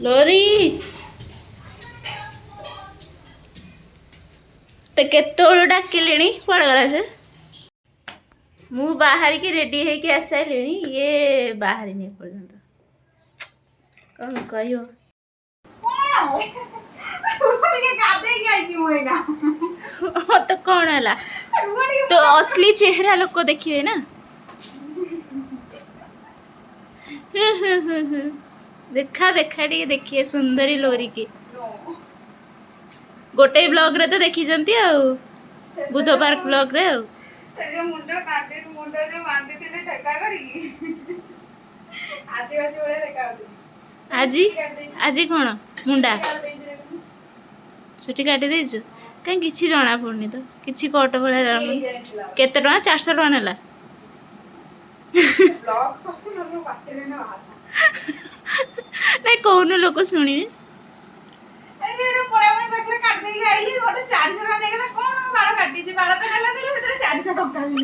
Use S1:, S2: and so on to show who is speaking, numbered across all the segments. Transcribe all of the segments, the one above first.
S1: लोरी तो केतोळु डाकिलेनी कुआडे गला से मु बाहर की रेडी है कि आसाइलेनी ये बाहर नहीं पर्यंत कौन कहियो तो कौन है तो असली चेहरा लोग देखिए ना देखा देखा टी देखिए सुंदरी लोरी की गोटे ब्लॉग रे तो देखी जंती आ बुधवार ब्लॉग रे
S2: मुंडो काटे मुंडो जो बांधी थिले ठेका करी आदिवासी वाले देखा
S1: आजी आजी कौन मुंडा छुट्टी काटी देछु कहीं किसी जना पड़नी तो किसी कट भाया जाना केते टका 400 टका नेला
S2: ब्लॉग करछ न पाटे ना
S1: नहीं कौन लोग शुणी
S2: एडे पड़ा मैं पाखरे काट दे आइली गोटे 400 टका देला कोन बाल काटी जे बाल तो नेला दे 400 टका भी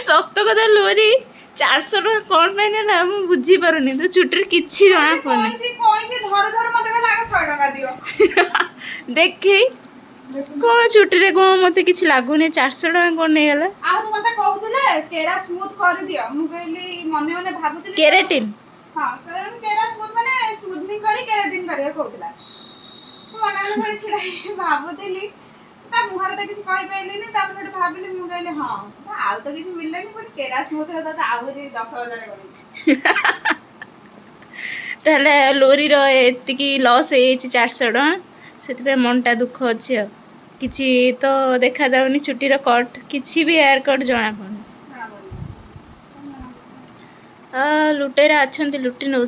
S1: सत कथा लोरी 400 टका कौन पे नेला मु बुझी पारुनी तो छुट्टी किछि जना पड़नी
S2: कोई धर धर मते लाग 100 टका दियो
S1: देखी कौन छुट्टी रे कौन मते किछि लागुनी 400 टका कौन नै गला
S2: आ मते कहउतले केरा स्मूथ कर दियो मु कहली मने मने भाबुतली
S1: केराटिन
S2: हां केरा स्मूथ माने स्मूथनिंग करी केराटिन करिया कहउतला मने मने छिड़ाई भाबुतली ता मुहार त किछि कहि पैलिनी ता पर भाबिली मु कहली हां आ तो किछि मिललानी पर केरा स्मूथ होता त आहुरी 10000 करी
S1: ताले लोरी रो एतिकी लॉस हे 400 टका से मनटा दुख अच्छे किसी तो देखा जाऊनी छुट्टी रो कट किसी भी हेयर कट जना पड़े लुटेरा अच्छा लुटी नौ।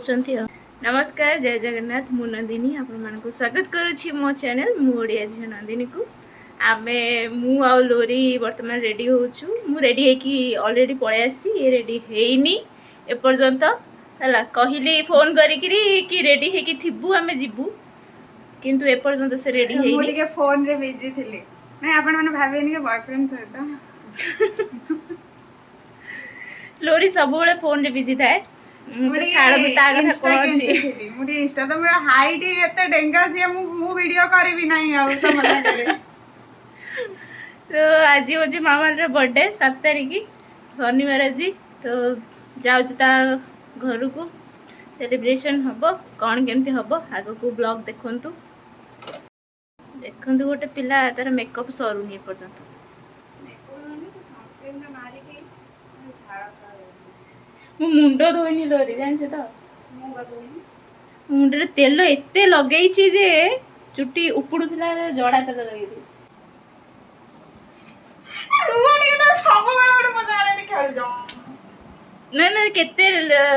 S1: नमस्कार जय जगन्नाथ मु नंदिनी आपको स्वागत करुच्ची मो चैनल मु ओडिया झिया नंदिनी को आमे मु आ लोरी वर्तमान रेडी होचु मु रेडी है कि ऑलरेडी पळे आसी ये रेडी हेइनी एपर्यंत हला कहली फोन करिकरी कि रेडी है कि थिबु आमे जिबु किंतु एपर्यंत से रेडी है
S2: मु टिके फोन रे बिजी थिले नै आपण माने भाबेनी के बॉयफ्रेंड सहित
S1: लोरी सब बेले फोन रे बिजी थाए मुझे छाड़ बता कथा कोन छी
S2: मुझे इंस्टा तो मेरा हाइट एते डेंगा से मु वीडियो करबी नहीं आ तो मना करे
S1: तो आज होची मामाल रे बर्थडे 7 तारीख शनिवार आज तो जाउच ता घर को सेलिब्रेशन हबो कोन केमती हबो आगो को ब्लॉग देखंतु देखंतु गोटे पिला तार मेकअप सरुनी पर्यंत मु मुंडो धोइनी लोरी जानछ तो मुंडरे तेल एते लगेइछि जे चुट्टी उपुडुथला जड़ा तेल लगेइ देछि
S2: रुवानी तो सब बेला गोटे मजा माने खेल जाऊ
S1: ना ना केते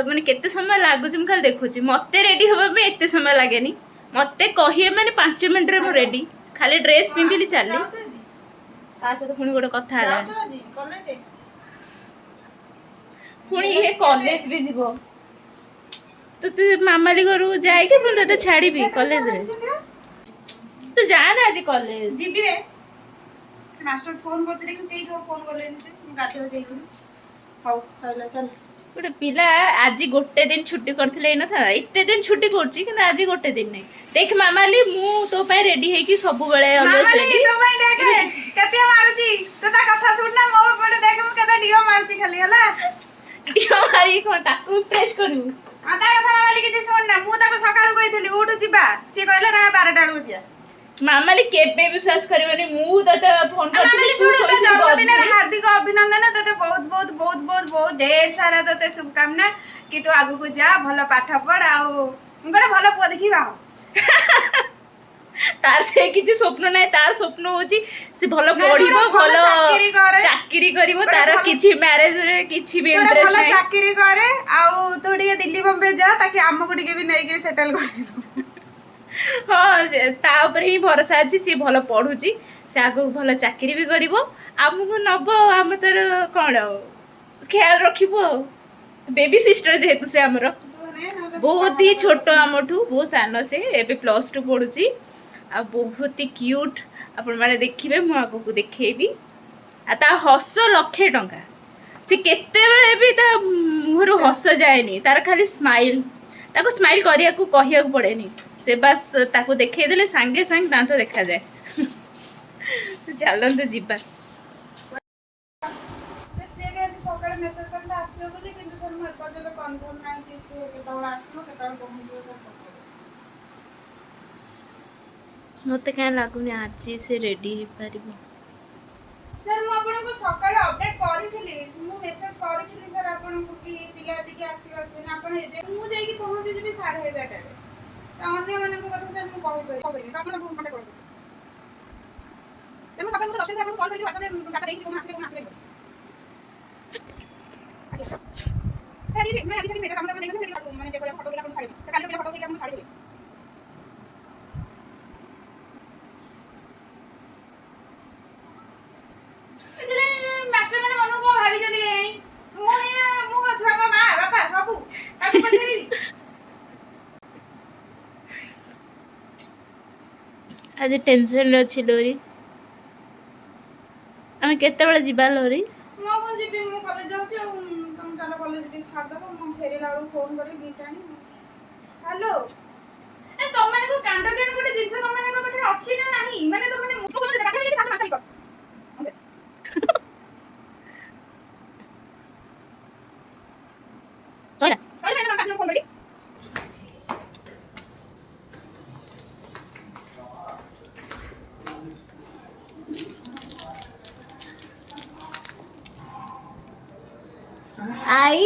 S1: माने केते समय लागुछ हम खाली देखुछि मते रेडी होबा में एते समय लागेनी मते कहिए माने 5 मिनिट रे मु रेडी खाली ड्रेस पिंधिली चालली ता से तो पुनी गोटे कथा आला
S2: कॉलेज
S1: पुनी ये कॉलेज भी जीवो तो तू मामाली घरु जाई के पुनी तो छाड़ी भी कॉलेज रे तो जा ना आज कॉलेज
S2: जीबी रे मास्टर फोन करते देखि केई थोर फोन कर लेनी से गाते हो जाई हाउ सैला चल
S1: गोटे पिला आज गोटे दिन छुट्टी करथिले न था एते दिन छुट्टी करछि कि आज गोटे दिन नहीं देख मामाली मु तो पय रेडी है कि सब बेले
S2: मामाली तो पय देख केते मारुची तो ता कथा सुन ना मो पडे देख मु केते डियो मारुची खाली हला
S1: डियो मारी कोन ताकू प्रेस करू
S2: आ ता कथा मामाली के सुन ना मु ताको सकाळु कहितली उठ जिबा से कहले ना 12 टा उठ जा
S1: मामाली केबे विश्वास करबनी मु तते फोन करथि
S2: तू जन्मदिन रे हार्दिक अभिनंदन तते बहुत बहुत बहुत बहुत बहुत ढेर सारा तते शुभकामना कि तू आगु को जा भलो पाठ पढ़ आ गडे भलो पो देखिबा
S1: तार से किछि स्वप्न नै तार स्वप्न होची से भलो पढिबो भलो चाकरी करिवो तार किछि मैरिज रे किछि भी इंटरेस्ट नै
S2: भलो चाकरी करे आ तू टिके दिल्ली बॉम्बे जा ताकि हमको टिके भी नै के सेटल करे
S1: हाँ ता ऊपर ही भरोसा अच्छी सी भल पढ़ुची से आगो भल चाकरी भी करिवो आमको नब आम तर कौन ख्याल रखिबो बेबी सिस्टर जेहेतु से आमर बहुत ही छोट आमठू बहुत सान से एबे +2 पढ़ुची आ बहुत ही क्यूट आपण माने देखिबे मु आगो को देखेबी आ ता हस 1,00,000 टंका से केते बेले भी ता मुह मुहरु हस जाएनी तार खाली स्माइल ताको स्माइल करिया को कहिया को पड़ेनी से बस ताको देखै देले संगे संग दांत देखा जाए चलंत जीवा
S2: से भी आज सकाळे मेसेज करला आसियो बोली किंतु सर मो एपर्यंत कन्फर्म नाही कि से केतवळ आसियो केतवळ पहुंचियो सर
S1: मते क्या लागुनी आज से रेडी हो पारिबो
S2: सर मु आपन को सकाळे अपडेट करिथिली मु मेसेज करिथिली सर आपन को कि पिला दिके आसियो आसियो ना आपन जे मु जाई कि पहुंची जेबी 11:30 रे अन्य माने को कथा सर मु कहि परि आपन को मते कर जे मु सकाळे मु 10 मिनिट कॉल करी व्हाट्सएप रे डाटा देई को मासे अरे मैं अभी से मेरा काम करने के लिए मैंने चेक किया फोटो के अपन साड़ी तो कल के फोटो के अपन साड़ी इतले मास्टर माने मनु को भाभी जदी गई मु छुआ का मां बापा सबू ताकू पचेरी
S1: आज टेंशन अच्छी लोरी आम केते बेले जीवा लोरी
S2: मु जीबी मु कॉलेज जाउची तुम चलो कॉलेज भी छाड़ दो मु फेरे लाडू फोन करी गीतानी हेलो ए तुम माने को कांड केन गुटे जिंस तुम माने को पाखे अछि ना नाही माने तुम माने मुको बोले गाडी के साथ मासा सब
S1: चला
S2: चल मैं काज फोन करी
S1: आई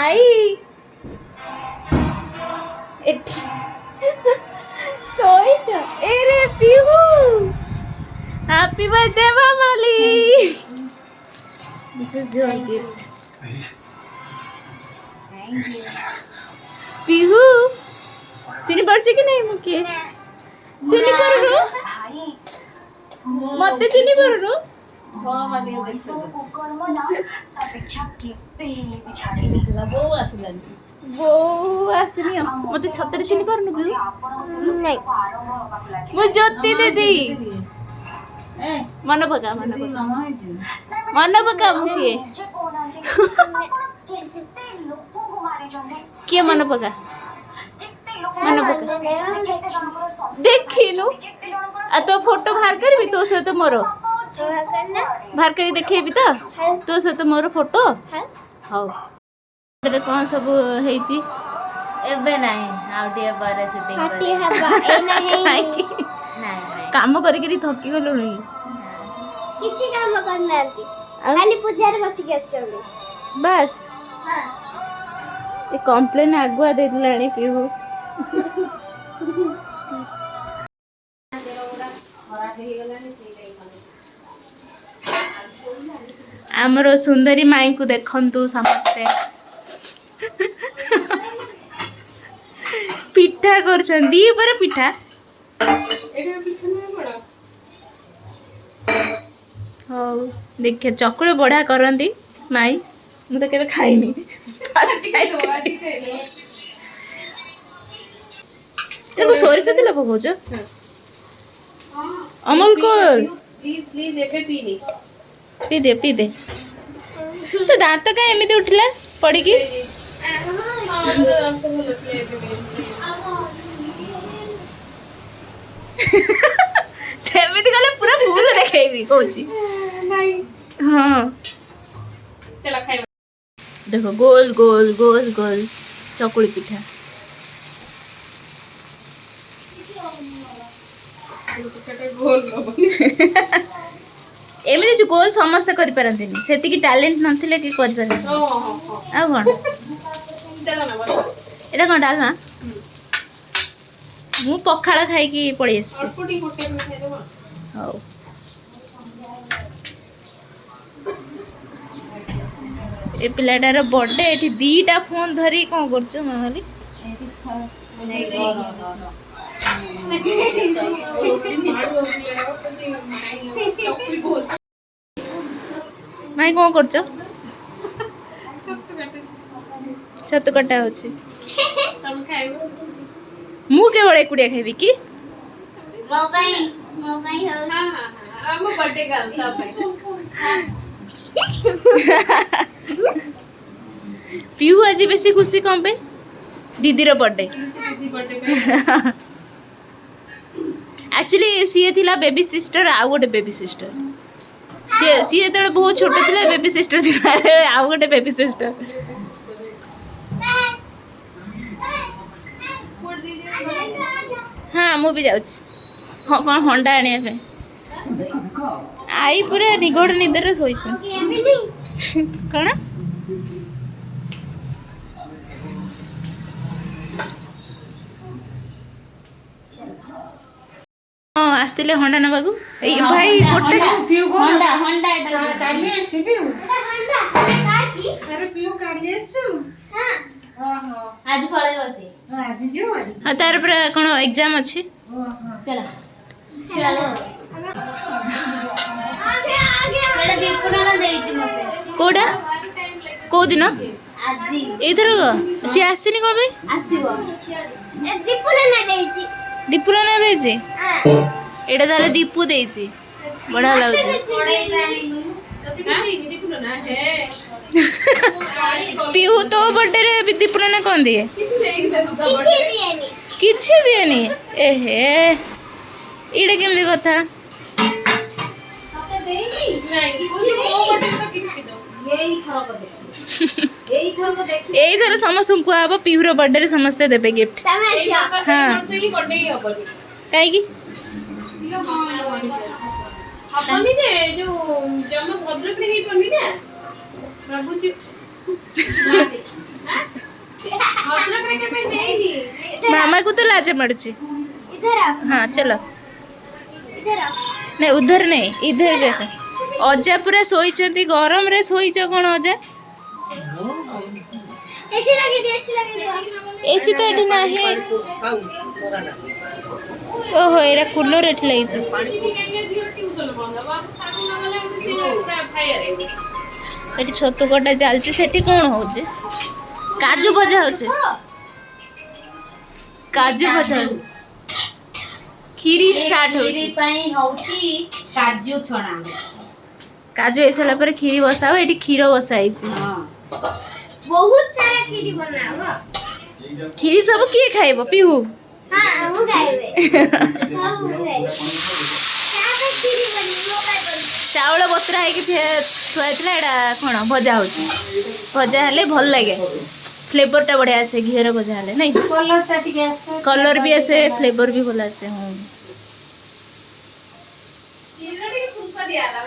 S1: आई एठी सोइछ एरे पीहू हैप्पी बर्थडे मामाली this is your gift
S2: thank you
S1: Pihu चिनी पड़छ कि नहीं मुके चिनी पड़नु मते चिनी पड़नु वो आसनी मते छतरे चिनी पारनु भी नहीं मु ज्योति दीदी मन पका मुखिए किए मन पका देखिनु आ तो फोटो बाहर करबी तो सहित मोर बाहर करी देखेबी तो तो सहित मोर फोटो हाउ कौन सब हेची
S3: एबे नहीं आउटिया पर शूटिंग
S4: पार्टी हबा ए नहीं
S3: नहीं
S1: काम करी थकी गलु नहीं
S4: किछि काम करनांती खाली पूजा रे बसी के आछंदी
S1: बस ये कंप्लेन आगुआ दे दिलानी पीहू आमर सुंदरी माई को देखंतु समस्ते पिठा करछन दी पर पिठा हो देखिए चकुले बढ़िया करंती माई मु तो केबे खाइनी फर्स्ट टाइम सोरिष तेल पकाउछ अमूल कूल
S2: प्लीज एबे पीनी
S1: पी दे तो दांत का एमिति उठला पड़ी की सेमिति गले पूरा फूल देखेबी कहूची
S2: नहीं
S1: हां
S2: चला खाइ
S1: देखो गोल गोल गोल गोल चकुली पिठा
S2: गोल
S1: एमिति जो गोल समस्त करि परंतिनी सेति की टैलेंट नथिले की करि परंती आ कोन एटा कोन डालमा मु पखाळ खाई की पड़ी आसी हाउ ए पिलाटार बर्थडे एठी दीटा फोन धरी कोन करछु मामाली माई कोन करछु छतु कटा होछि मु केवल एकुडिया खाइबी की
S3: मोबाइल हो
S2: हां हम बर्थडे का सब
S1: आज बेसी खुशी कौन पे दीदी बर्थडे एक्चुअली सी थिला बेबी सिस्टर आउ गोटे बेबी सिस्टर सी जो बहुत छोट थिला बेबी सिस्टर थिला आउ गोटे बेबी सिस्टर हाँ मु भी जाऊँ हाँ कौन हंडा आने आई पूरा निगोड़ निदर शोई कौन हाँ आसते हंडा नवा भाई गोटे
S3: हंडा हंडा एटा
S2: काली आसी पिउ अरे पिउ काली आसु
S3: आज पळे बसी
S2: आज जियो
S1: हाँ तार पर कौन एग्जाम अच्छी
S3: चला चलो सेटा दीपुना देइछि मते
S1: कोडा को दिन
S3: आजी
S1: एथर सी आसीनी कोन भाई
S3: आसीबो
S4: दीपुना ना देइची
S1: दीपुरा ना देछि एटा ताले दीपू देछि बड़ा लागुछि पीहू तो बर्थडे रे दीपुरा ना कोन दिए किछि दिएनी एहे इडे केमदी कथा यही थर समस्त को पीहूर बर्थडे रे समस्ते देबे गिफ्ट हाँ कहीं
S5: अपनी ने जो जम भद्रक रे ही पनी ना प्रभु जी हां भद्रक रे के नहीं
S1: मामा को तो लाज पड़ची
S4: इधर आओ
S1: हाँ चलो
S4: इधर आओ
S1: नहीं उधर नहीं इधर देख अजा पूरा शोइचंती गरम रे शोइच कोन अजा
S4: एसी लगी दे
S1: एसी तो एठी नाही ओहो एरा कूलर एठी लागिछ एठी छतु कटा चलछि सेठी कोन होउछि काजू भजा होउछि काजू भजा खीरी स्टार्ट होउछि
S5: पई होउची काजू छणा
S1: काजू ऐसा पर खीरी बसाओ एठी खीरो बसाइछि
S5: हां
S4: बहुत सारा खीरी बनावा
S1: खीरी सब किए खाइबो पीहू
S4: हां हम खाइबे हां हम खाइबे सारा खीरी बनियो काय बन
S1: चावल बतरा है कि थुआइतला एटा कोन भजा होछि भजा हले भल लागे फ्लेवर टा बढ़िया आसे घियर भजा हले नहीं
S5: कलर ता टिके आसे
S1: कलर भी आसे फ्लेवर भी भल आसे हां
S5: किरड़ी छुंका दियाला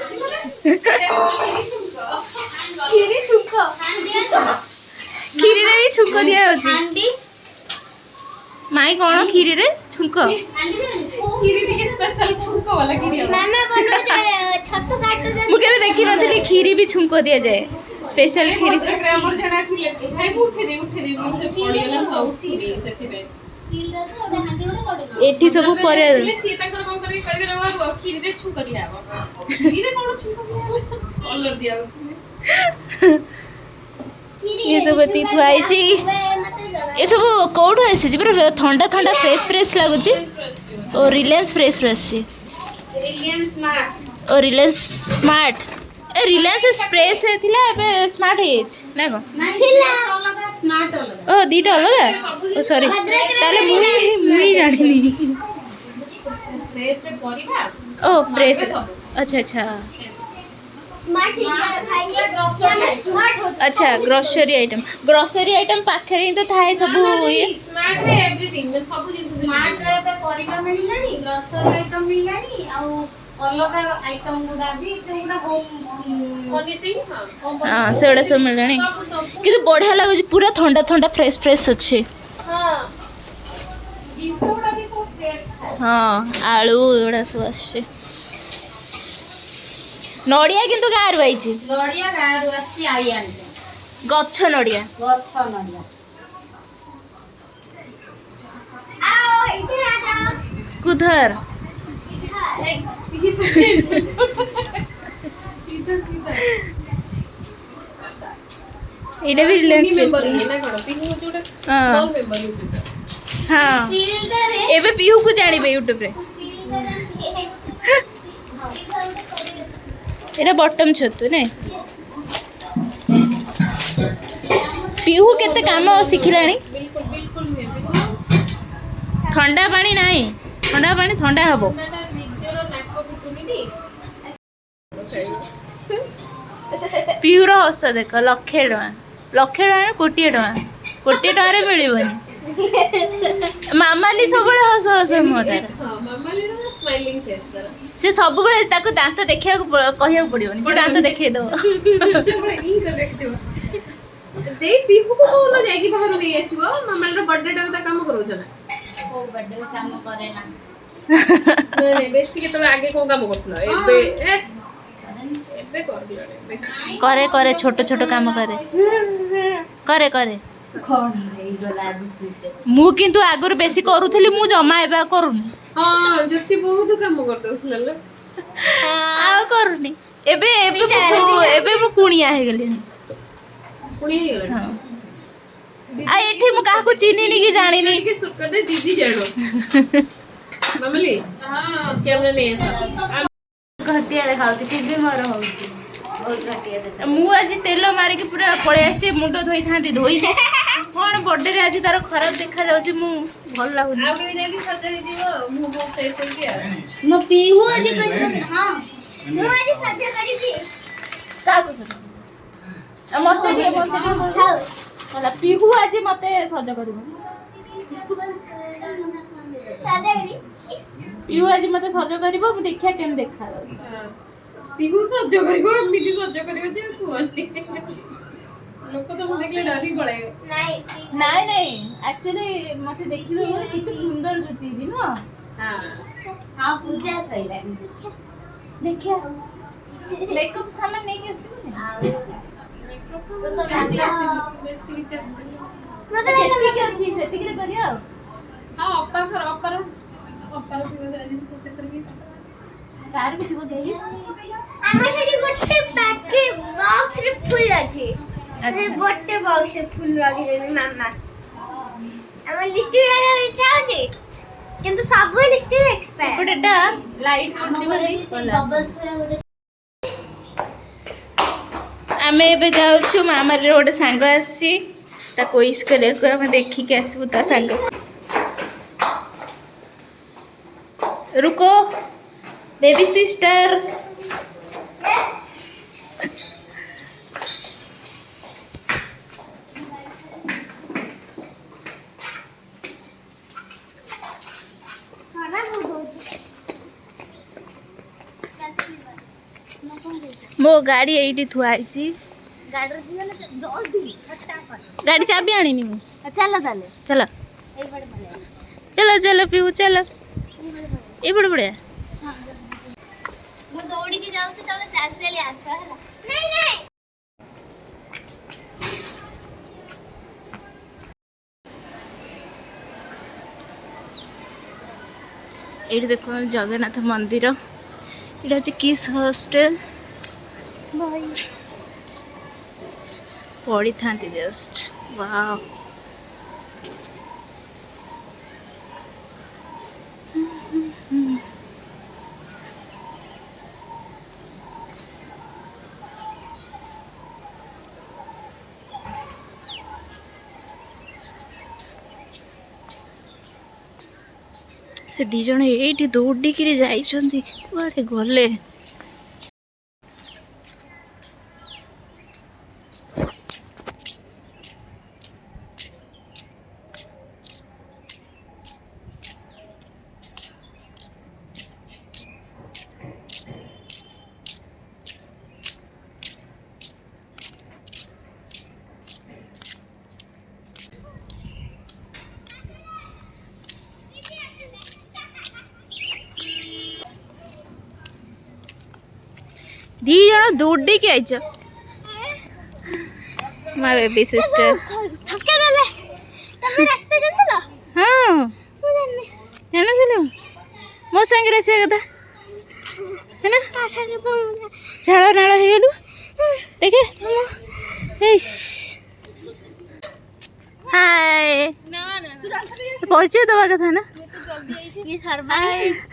S5: खीरी छुंका
S1: खीरी रे भी छुंको दिया होछि
S3: आंटी
S1: माई कोन खीरी रे छुंको
S5: खीरी टिके स्पेशल छुंका वाला खीरी
S4: मामा बनो जे छत्तू काटो जे
S1: मु केबे देखि नथि खीरी भी छुंको दिया जाए स्पेशल खीरी
S5: हमर जणा थिले भाई उठे दे मो से पड़ी गेला तो उठे सेति बे
S3: स्टील रे ओटा हांडी ओटा पड़े
S1: एठी सब पर
S5: सी ताकर कोन करे कहबे रे खीरी रे छुंका दियाबो खीरी रे कोन छुंका दियाबो कलर दिया
S1: ये सब एती थुआई छी ये सब कोड आसी पूरा ठंडा ठंडा फ्रेश फ्रेश लागुची और रिलायंस फ्रेश फ्रेश छी
S5: रिलायंस स्मार्ट
S1: और रिलायंस स्मार्ट ए रिलायंस स्प्रेस थिला एबे स्मार्ट हे ना को
S4: थिला
S5: अलग स्मार्ट अलग
S1: ओ दीटा अलग ओ सॉरी ताले मुई जानिनी
S5: फ्रेश रे परिबा
S1: ओ प्रेस अच्छा अच्छा
S4: स्मार्ट सिल्वर खाइके ग्रोसरी स्मार्ट हो
S1: अच्छा ग्रोसरी आइटम पाखे ही तो थाए सब ये
S5: स्मार्ट रे एवरीथिंग सब जिंस
S2: स्मार्ट रे पे परिबा मिललानी ग्रोसरी आइटम मिललानी आ अलग आइटम गुडा भी सेगुडा होम
S5: फर्निशिंग
S1: हां सेडा सब मिल जानी किंतु बढ़िया लागुची पूरा ठंडा ठंडा फ्रेश फ्रेश अच्छे
S4: हां
S5: जिंस गुडा भी खूब फ्रेश
S1: हाँ आलू एड़ा सब आछे नड़िया किंतु गार बाइची
S2: लड़िया गारू आसी आई आनी
S1: गच्छ नड़िया
S2: गछ नड़िया
S4: आओ इधर आ जाओ
S1: कुधर
S5: ये सब चेंज
S1: एडे भी रिलायंस
S5: मेंबर
S1: फ्रेश
S5: ये ना करो पिहु जोटा
S1: हाँ।
S5: स्मॉल मेंबर यूट्यूब
S1: हाँ
S3: स्टील रे
S1: एबे पीहू को जानिबे यूट्यूब रे एटा बॉटम छतु ने पिहू केते काम शिखिलाणी
S5: बिल्कुल बिल्कुल नुहे बिल्कुल
S1: ठंडा पानी नाही ठंडा पानी ठंडा हबो
S5: ନିଜର ନାକ ଫୁଟୁନି
S1: पिहुर हस देख लक्षे टଙ୍କା कोटिए टଙ୍କା मिलबनी मामाली सब हस हस मुह तार
S5: हां मामालीर स्माइलिंग फेस तार
S1: से सब ताको दांत देखिया कहिया पड़िबनी से दांत देखै दो
S5: से बड़ा इन कर रखते दे पीहू को बोलो जाई कि बाहर नहीं आसीबो मामालीर बर्थडे टा ता काम करो जना
S3: ओ बर्थडे काम करे ना
S5: नहीं बेसी के तो आगे को काम करथलो एबे कर दियो बेसी
S1: करे छोट छोट काम करे
S3: कौन है गला आज सुचे
S1: मु किंतु आगर बेसी करूथली मु जमा एबा करूनी
S5: हां जति बहुत काम कर दो
S1: आ करूनी एबे मु कुणिया हे गेली
S5: पुणी हे गेला
S1: आ एठी मु काहू चिन्हिनी कि जानिनी
S5: के सुकर दे दीदी जानो मामली हां कैमरा नहीं है
S3: घटिया देखाउची टीवी मोर होउची बहुत घटिया देखा
S1: मु आज तेल मारिक पूरा पळे आसी मुंड धोई थांती धोई कोन बर्थडे रे आज तार खराब देखा जाउची मु भल लागुनी
S5: आगे जाके सजरी दियो मु बहुत फेस हो गया
S3: मो पीहू आज कहि हां
S4: ମୁଁ ଆଜି ସଜ କରିବି
S1: काको सर मते ठाउ होला पिहू आज मते सज करबो
S4: ସାଦା କରି
S1: पिहू आज मते सज करबो मु देखिया केन देखा जाउची
S5: पिहू सज करिवो एमिति सज करिवो जे कुआनी लोक तो मु देखले डरी पड़े
S1: नहीं नहीं एक्चुअली मते देखिबे किते सुंदर ज्योति दिन
S5: हां
S3: हां पूजा सइलानी
S1: देखिया मेकअप सामान नहीं के सुन
S5: मेकअप सब बेसी
S1: जेती के अछि सेती के करियो
S5: हां अपर जिनस सेतर भी
S1: कार भी थिबो କିଛି
S4: ଆମର ସେଠି ଗୋଟେ ପ୍ୟାକେଟ ବକ୍ସ ରେ ଫୁଲ ଅଛି
S1: अच्छा
S4: ଗୋଟେ ବକ୍ସ ରେ ଫୁଲ ରଖିଦେବି ମାମା ଆମ ଲିଷ୍ଟ ଲଗା ଇଚ୍ଛା ଅଛି କିନ୍ତୁ ସବୁ ଲିଷ୍ଟ ରେ ଏକ୍ସପାୟର
S1: ଗୋଟେଟା ଲାଇଟ୍ ପଡିବ ଆମେ ଏବେ ଯାଉଛୁ ମାମାର ଗୋଟେ ସାଙ୍ଗ ଆସି ତାକୁ ୱିଶ୍ କରିବାକୁ ଆମେ ଦେଖିକି ଆସିବୁ ତା ସାଙ୍ଗ रुको बेबी सिस्टर मो गाड़ी एठी थुआइची गाड़ी चाबी आनी मु
S3: चलो चलो
S1: चलो चलो चलो पीऊ चलो ये बड़ बढ़िया
S3: मैं दौड़ी के जाऊँ तो चल चली आसा है
S4: नहीं नहीं
S1: ये देखो जगन्नाथ मंदिर ये हूँ किस हॉस्टल पढ़ी था जस्ट वाह से दी जण एठी दौड़िकी जाइछन्ती कुआडे गले दी जण दौड़िकी आइछ माय बेबी सिस्टर
S4: थक्का देले तमे रास्ता जानतलो
S1: हां
S4: ମୁଁ ଜାଣିନି
S1: जाना चलो मो संग रसे कथा है ना
S4: ତା ସାଙ୍ଗେ ତ
S1: झाड़ा नाला हे गेलु देखे इश हाय
S5: ना ना
S1: पहुंचे दवा कथा ना
S3: ये सरवा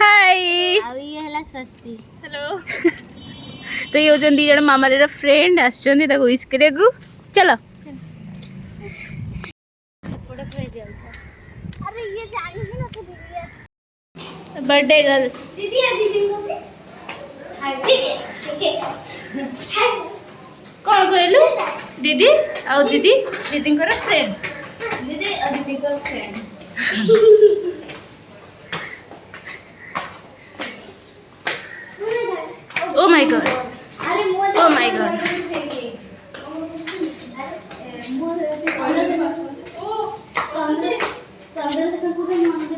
S1: हाय
S3: आ ये हला स्वस्ति
S5: हेलो
S1: तो ये होजन दी जण मामालीर फ्रेंड आछन ताको विश करे को चलो बर्थडे गर्ल
S4: दीदी या दीदी को भी हाय दीदी हाय
S1: कौन कहलु दीदी आउ दीदी दीदी फ्रेंड
S3: दीदी और दीदी का फ्रेंड
S1: ओ माय गॉड
S4: अरे
S1: ओ माय गॉड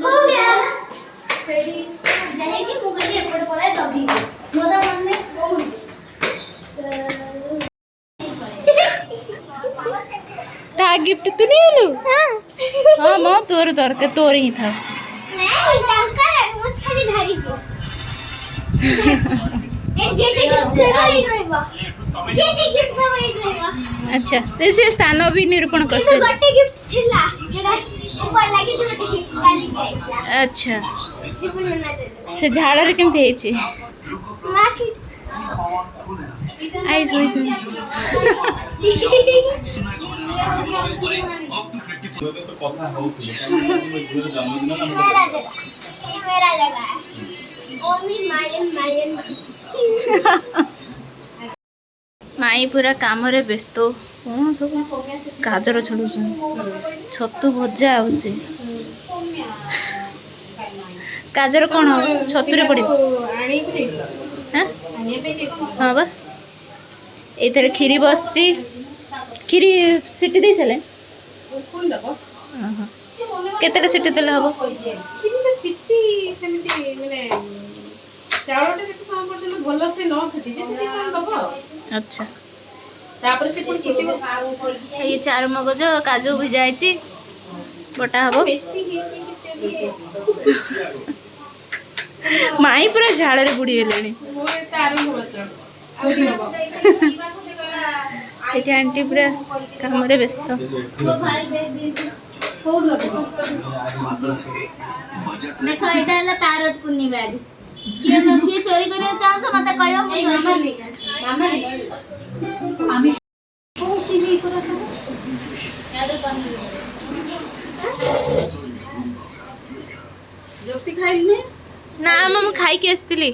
S4: हो गया सही जाएगी मुगली एपड़ पड़े जल्दी मोदा मन में कौन
S1: ता गिफ्ट तू नहीं आलू हाँ मो तोर दरकार तोर ही था
S4: नहीं टंकर मत खाली धारी छो ए जे गिफ्ट वही रहबा जे गिफ्ट वही रहबा
S1: अच्छा से स्थान भी निरूपण कर
S4: तो गोटे गिफ्ट थिला जेडा ऊपर लागी जे गोटे गिफ्ट काली आइला
S1: अच्छा
S4: जीवन बना दे
S1: से झाड़र केमती हेछि
S4: मासी
S1: आई सोई
S4: मेरा जगह है ओनली मायन मायन
S1: माई पूरा काम रे व्यस्त कौन सब गाजर छड़ुछन छतु भजा होचे गाजर कौन हो छतुरे पड़े हाँ बा एथर खीरी बसची खीरी सिटी दे सले केते सिटी देले हबो
S5: सिटी सेमिति माने चावलटा केते समय पर्यंत भलो से न फुटी जे सिटी समय दबो
S1: अच्छा
S5: तापर से पुनी फुटी
S1: ये चार मगज काजू भी जाइची बटा हबो
S5: बेसी
S1: माई पूरा झाड़ रे बुड़ी हेलेनी
S5: मोर तार मात्र आउडी हबो
S1: एठी आंटी पूरा काम रे व्यस्त
S3: वो भाई दे दीदी
S5: कोड लगो
S3: देखो एटा हला तारत कुनी बैग किए मैं किए चोरी करे चाहन तो मते कहयो मु चोरी मामा आमी को चिनी करा सब याद पानी
S5: जोती खाइने
S1: ना मम्मी खाई के आसतिली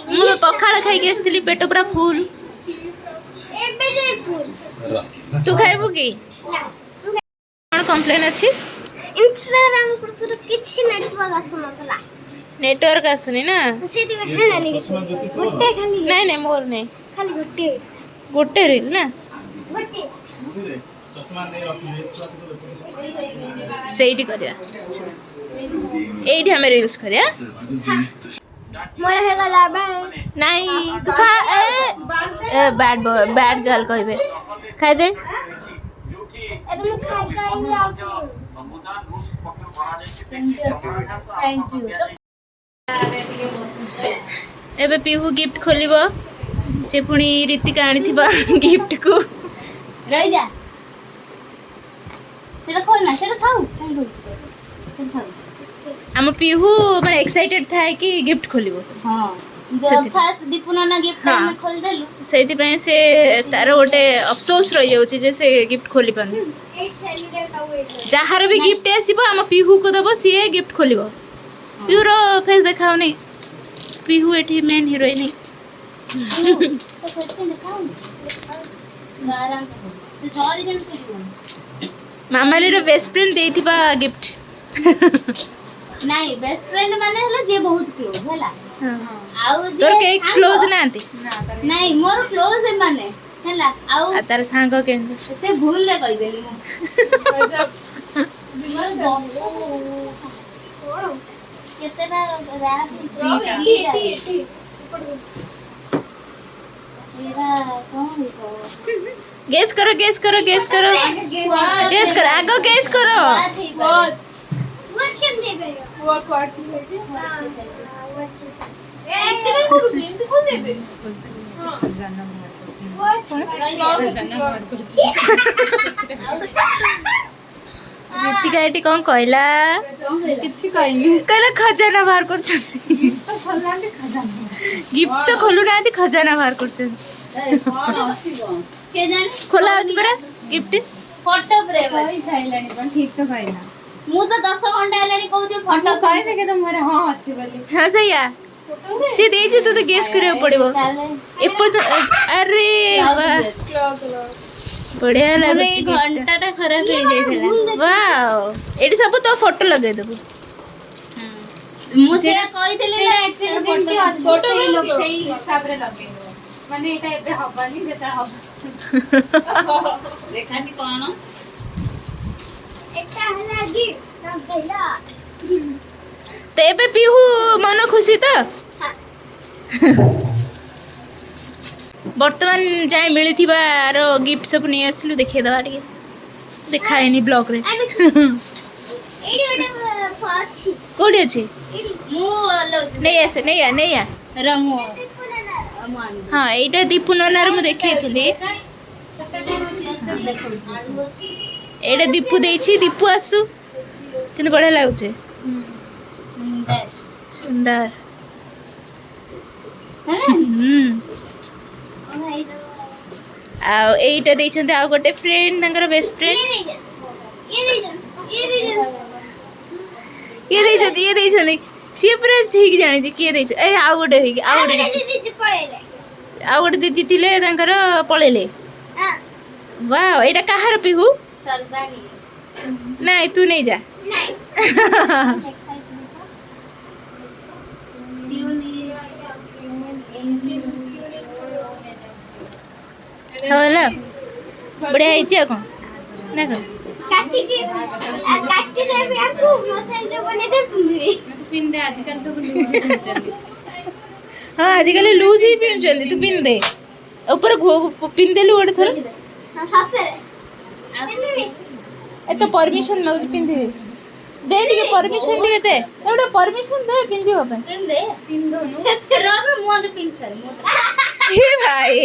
S1: मु पखाड़ खाई के आसतिली पेट पूरा फुल
S4: एबे जे फूल
S1: तू खाइबू की कौन कंप्लेन अच्छी
S4: इंस्टाग्राम पर तो किछि नेटवर्क आसुनथला
S1: नेटवर्क आसुनी ना
S4: सेति बैठे ना नहीं गोटे खाली
S1: नहीं नहीं मोर नहीं
S4: खाली गोटे
S1: गोटे रील ना
S4: गोटे
S1: ସେଇଠି କରିବା ଏଇଠି ଆମେ ରିଲ୍ସ କରିବା
S4: मोर हे गला बाय
S1: ନାଇଁ ତୁ ଖା ଏ ବ୍ୟାଡ ବୟ ବ୍ୟାଡ ଗାର୍ଲ କହିବେ ଖାଇଦେ
S4: अरे मैं खाई खाई आउट
S3: थैंक यू
S1: ଏବେ ପିହୁ ଗିଫ୍ଟ ଖୋଲିବ ସେ ପୁଣି ରୀତିକା ଆଣିଥିବା ଗିଫ୍ଟ କୁ
S3: रही जा सेटा खोल ना सेटा थाऊ काई होई सेटा थाऊ
S1: ଆମ ପିହୁ ମାନେ ଏକ୍ସାଇଟେଡ୍ ଥାଏ କି ଗିଫ୍ଟ ଖୋଲିବ
S3: हां जब फर्स्ट दीपुना गिफ्ट
S1: हाँ।
S3: में खोल देलु
S1: ସେଇଥିପାଇଁ ସେ ତାର ଗୋଟେ ଅଫସୋସ ରହିଯାଉଛି ଯେ ସେ ଗିଫ୍ଟ ଖୋଲି ପାରୁନି
S4: ए सेलिडे का वेट
S1: ଯାହାର ବି ଗିଫ୍ଟ ଆସିବ ଆମ ପିହୁକୁ ଦବ ସିଏ ଗିଫ୍ଟ ଖୋଲିବ ପିହୁର ଫେସ୍ ଦେଖାଉନି ପିହୁ ଏଠି ମେନ୍ ହିରୋଇନ
S3: तो कैसे दिखाऊं आराम से तो सॉरी जन खोलिबो
S1: ମାମାଲିର ବେଷ୍ଟ ଫ୍ରେଣ୍ଡ ଦେଇଥିବା ଗିଫ୍ଟ
S3: नहीं बेस्ट फ्रेंड माने हला जे बहुत क्लोज हला आउ जे
S1: ତୋର କେହି କ୍ଲୋଜ ନାହାନ୍ତି
S3: नहीं मोर क्लोज है माने हला आउ
S1: ଆଉ ତାର ସାଙ୍ଗ କେମିତି
S3: से भूल ले कहि देली मु केते ना रैप मेरा कौन है
S1: गेस करो गेस करो गेस करो गेस करो आगो गेस करो
S3: वॉच
S4: वॉच केम देबे
S5: वॉच वाच है
S4: वॉच
S5: एक्टिवेट करू जे एमती खोल देबे
S4: वॉच
S1: ରୀତିକା ଏଠି କ'ଣ କହିଲା
S5: କିଛି କହିନି
S1: କହିଲା ଖଜାନା ବାହାର କରୁଛନ୍ତି ଗିଫ୍ଟ ତ ଖୋଲୁନାହାନ୍ତି ଖଜାନା ବାହାର କରୁଛନ୍ତି
S3: के जाने
S1: ଖୋଲା ହଉଛି ପରା गिफ्ट
S3: फोटो फ्रेम
S5: कहि थाइलानी पण ठीक तो कहना
S3: मु तो 10 घंटा हेलानी कहू जे फोटो
S5: कहबे के तुम हां अछि बोली
S1: हाँ सैया सी देछि तो गेस करियो पड़िबो अरे वाह बढ़िया
S3: मोर
S1: लागुଛି
S3: ए घंटा टा खराब हो जाइଥିଲା
S1: वाओ एडी सब तो फोटो लगे देबो
S3: मु से कहितले ना
S5: एक्चुअली जेमती अछि सेही लोग सेही हिसाब रे लगेबो माने एटा एबे हबानी जेता हब
S3: देखानी कोन
S4: এটা লাগি না গেলা
S1: तेबे पिहू मन खुशी तो बर्तमान जाए मिली गिफ्ट सब नहीं आसलु देखे दवा टिके देखाएनी ब्लॉग रे
S4: এডি ওটা পাছি
S1: कोडी अछि
S3: मु लउछि
S1: नहीं आसे नहीं आ
S3: रमु
S1: हाँ एटा दीपू ननार मु देखैथिली एटा दीपू देछि दीपू आसु किंतु बढ़िया लागुছে
S3: सुंदर
S1: सुंदर आ एटा देछन्ते आ गोटे फ्रेंड नंगर बेस्ट फ्रेंड ये देछन्ते सी पूरा ठीक जानि छी के देछ ए आ गोटे होई आ गोटे दीदी थिले तांकर पळेले वाओ एटा कहार पिहू
S3: सरदानी
S1: नहीं तू नहीं जा होला बढ़िया ହେଇଛି आ कोन ना कोन
S4: काटी देबे आकू मसाला जो बने दे सुंदरी
S5: तू पिन दे आजकल सब लूज चली
S1: हाँ आजकल लूज ही पिंचंदी तू पिन दे ऊपर पिन देलु गोटे थर
S4: हां सतरे
S1: ए तो परमिशन मागु पिन दे दे टिके परमिशन लिए दे एटा परमिशन दे पिन दी होबे
S3: पिन दो नो रर मु तो पिन सर मोटा
S1: हे भाई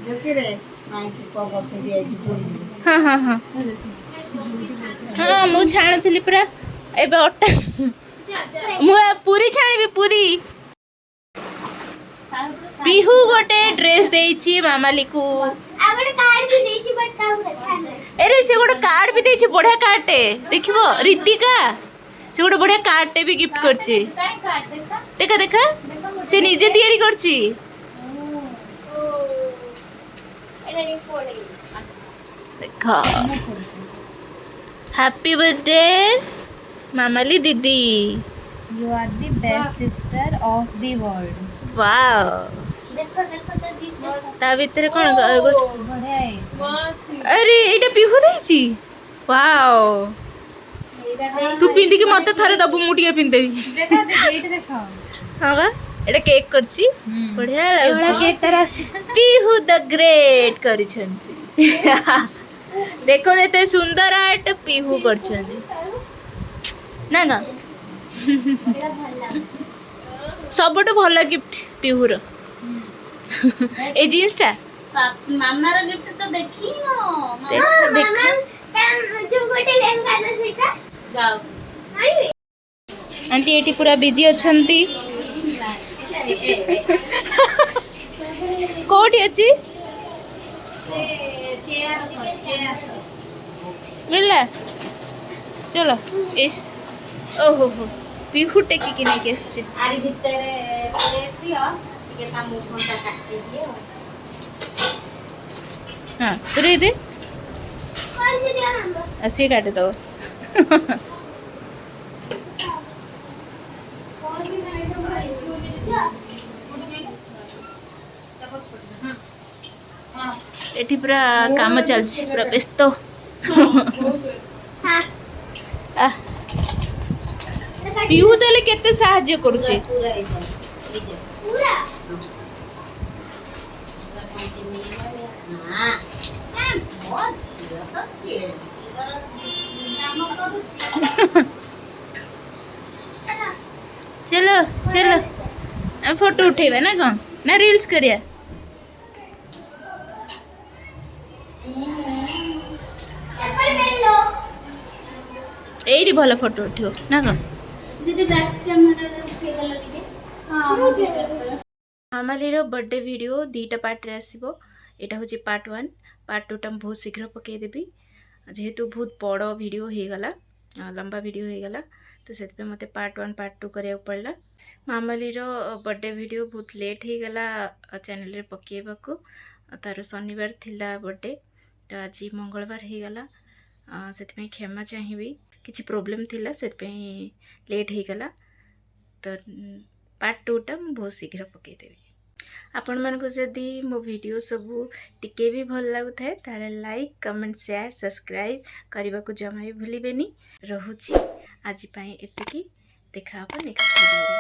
S2: जतिरे माइक को बसे दिया जुपुरी
S1: हाँ हाँ हाँ हाँ मु छाणुଥିଲି पुरा एबे अटा मु पूरी छाणीबी पूरी पिहू गोटे ड्रेस देछि मामाली को
S4: आगोटे कार्ड भी देछि बट काउ देखा नहीं
S1: अरे से गोटे कार्ड भी देछि बढ़िया कार्ड टे देखिबो रितिका से गोटे बढ़िया कार्ड टे भी गिफ्ट करछि
S3: काई काट देखा
S1: देखा देखा से निजे तैयारी करछि
S4: एडी फोड़े
S1: देखा happy birthday Mamali didi
S5: you are the best sister of the world
S1: wow
S3: देखो देखो तो दीप
S1: ता भीतर कोन
S5: बढ़िया है
S1: अरे एटा पिहू देछि वाओ तू पिंदी के मते थरे दबु मुटिया पिंदेबी
S5: देखा दे डेट देखा
S1: हां बा एटा केक करछि बढ़िया लागछि
S5: केक तरह
S1: पिहू द ग्रेट करिछन्ती देखो एते सुंदर आर्ट पिहू करछन्ती ना ना सबटो भल गिफ्ट पिहूर ए जींस टा
S3: मामा रो गिफ्ट तो देखी नो
S1: देखा देखा
S4: जो गोटे लेंगा ना सेटा
S3: जाओ
S1: आंटी एटी पूरा बिजी अछंती कोठी अछि मिलला चलो इस ओहो हो पिहू टेकी कि नहीं केस छे
S2: आरी भितरे पड़े दियो टिके ता मुंह घंटा काटि दियो
S1: हां पूरे दे
S4: कौन से दिया नंबर
S1: ऐसे काट दो एठी पूरा काम चलछि पूरा व्यस्त
S4: हां
S1: आ पिहू देले केते सहाय्य करूछे
S3: पूरा
S4: पूरा
S3: हां
S1: चलो चलो हम फोटो उठेबे ना कौन ना रील्स करिया
S4: एप्पल ले लो
S1: एडी भलो फोटो उठियो ना कौन
S3: दीदी बैक कैमरा उठे गलो टिके हां
S1: मामालीर बर्थडे वीडियो 2टा पार्ट रे आसीबो यहाँ हूँ पार्ट 1। पार्ट 2 टा बहुत शीघ्र पकईदेवी जेहेतु बहुत बड़ वीडियो हो गला लंबा वीडियो हो गला तो से मत पार्ट 1 पार्ट 2 करा पड़ा। मामली बर्थडे वीडियो बहुत लेट हो गला चैनल रे पकेबा को तार शनिवार थिला बर्थडे तो आज मंगलवार हो गला से क्षमा चाहिए किसी प्रोब्लेम थिला से लेट हो गला तो पार्ट 2 टा बहुत शीघ्र पकईदेवी। आपण मानक जदि मो वीडियो सबू टिके भी भल लगुए ताले लाइक कमेंट शेयर सब्सक्राइब करने को जमा भी भूलें। रोची आज एतिकी देखा नेक्स्ट वीडियो।